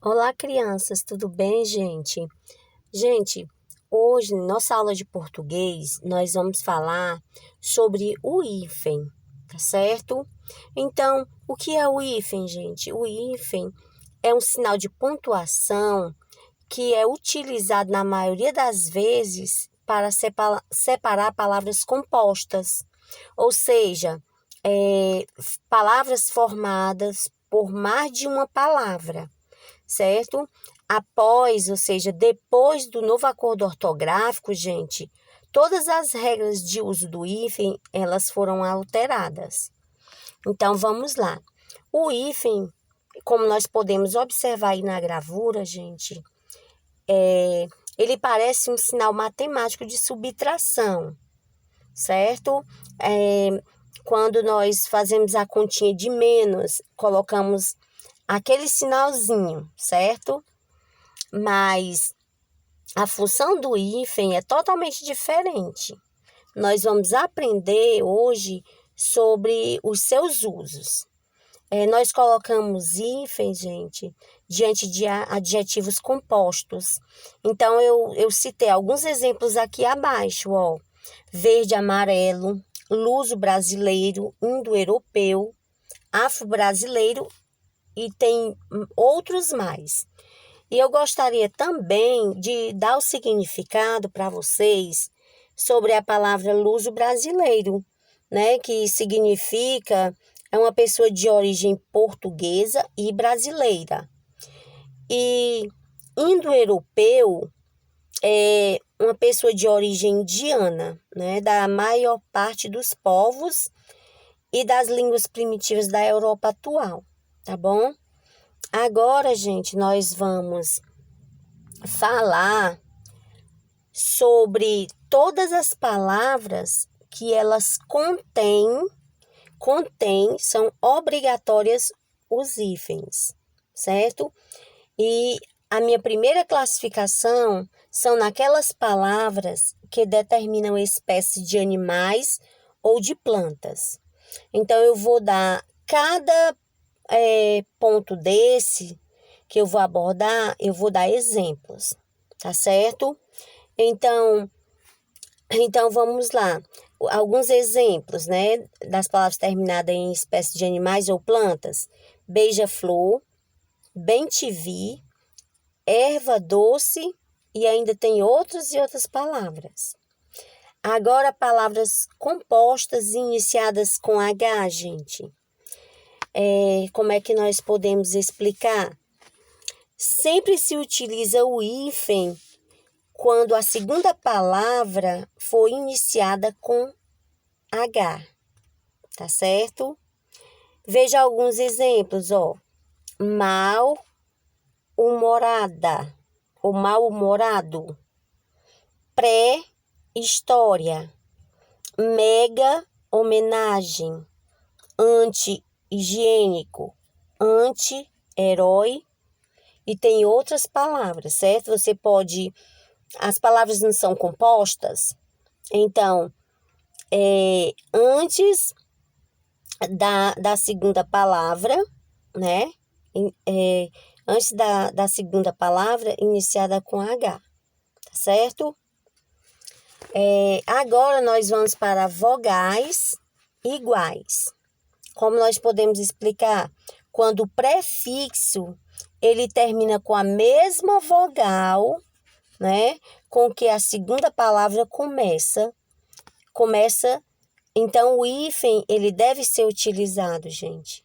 Olá, crianças, tudo bem, gente? Gente, hoje, na nossa aula de português, nós vamos falar sobre o hífen, tá certo? Então, o que é o hífen, gente? O hífen é um sinal de pontuação que é utilizado na maioria das vezes para separar palavras compostas, ou seja, palavras formadas por mais de uma palavra, certo? Após, ou seja, depois do novo acordo ortográfico, gente, todas as regras de uso do hífen, elas foram alteradas. Então, vamos lá. O hífen, como nós podemos observar aí na gravura, gente, ele parece um sinal matemático de subtração, certo? Quando nós fazemos a continha de menos, colocamos aquele sinalzinho, certo? Mas a função do hífen é totalmente diferente. Nós vamos aprender hoje sobre os seus usos. Nós colocamos hífen, gente, diante de adjetivos compostos. Então, eu citei alguns exemplos aqui abaixo, ó. Verde, amarelo, luso brasileiro, indo-europeu, afro-brasileiro e tem outros mais. E eu gostaria também de dar o significado para vocês sobre a palavra luso-brasileiro, né? Que significa uma pessoa de origem portuguesa e brasileira. E indo-europeu é uma pessoa de origem indiana, né? Da maior parte dos povos e das línguas primitivas da Europa atual, tá bom? Agora, gente, nós vamos falar sobre todas as palavras que elas são obrigatórias os hífens, certo? E a minha primeira classificação são naquelas palavras que determinam espécies de animais ou de plantas. Então, eu vou dar cada ponto desse que eu vou abordar, eu vou dar exemplos, tá certo? Então vamos lá. Alguns exemplos, né, das palavras terminadas em espécies de animais ou plantas: beija-flor, bem-te-vi, erva doce e ainda tem outras e outras palavras. Agora, palavras compostas e iniciadas com H, gente. Como é que nós podemos explicar? Sempre se utiliza o hífen quando a segunda palavra for iniciada com H, tá certo? Veja alguns exemplos, ó. Mal-humorada ou mal-humorado. Pré-história. Mega-homenagem. Anti-higiênico. Anti-herói. E tem outras palavras, certo? As palavras não são compostas, então, antes da segunda palavra, né? Antes da segunda palavra iniciada com H, tá certo? Agora nós vamos para vogais iguais. Como nós podemos explicar? Quando o prefixo ele termina com a mesma vogal, né, com que a segunda palavra começa, então o hífen ele deve ser utilizado, gente.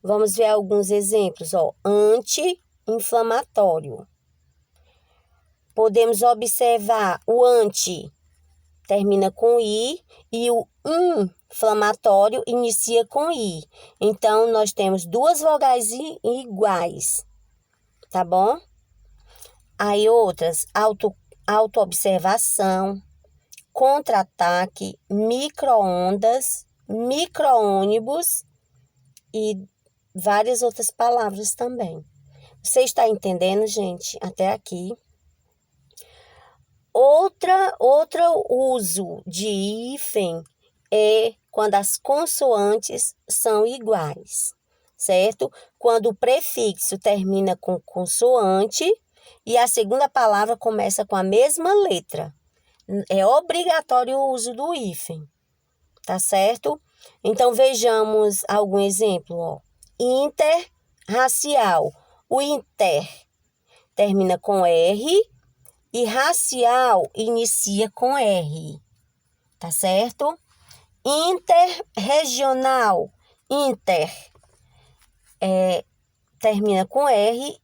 Vamos ver alguns exemplos, ó. Anti-inflamatório. Podemos observar o anti termina com i e o inflamatório inicia com i. Então nós temos duas vogais iguais, tá bom? Aí outras, autoobservação, contra-ataque, micro-ondas, micro-ônibus e várias outras palavras também. Você está entendendo, gente, até aqui? Outro uso de hífen é quando as consoantes são iguais, certo? Quando o prefixo termina com consoante e a segunda palavra começa com a mesma letra. É obrigatório o uso do hífen, tá certo? Então, vejamos algum exemplo, ó. Interracial. O inter termina com R e racial inicia com R, tá certo? Interregional. Inter termina com R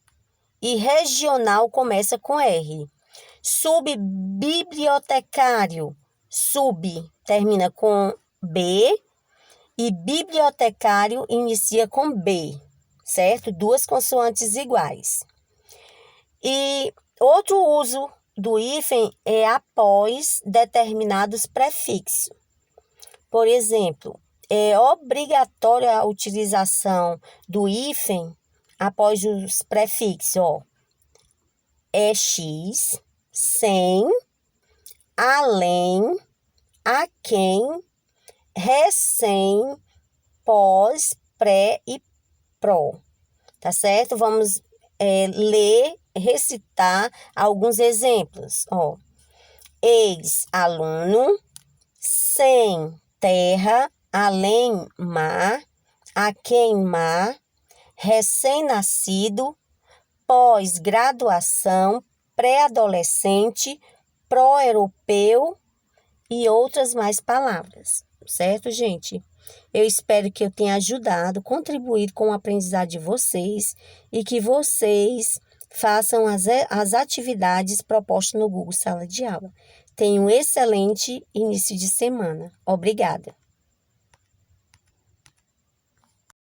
e regional começa com R. Subbibliotecário. Sub termina com B e bibliotecário inicia com B, certo? Duas consoantes iguais. E outro uso do hífen é após determinados prefixos. Por exemplo, é obrigatória a utilização do hífen após os prefixos, ó. É X, sem, além, a quem, recém, pós, pré e pró. Tá certo? Vamos ler, recitar alguns exemplos. Ó. Ex-aluno, sem, terra, além, mar, a quem, mar, recém-nascido, pós-graduação, pré-adolescente, pró-europeu e outras mais palavras, certo, gente? Eu espero que eu tenha ajudado, contribuído com o aprendizado de vocês e que vocês façam as atividades propostas no Google Sala de Aula. Tenham um excelente início de semana. Obrigada.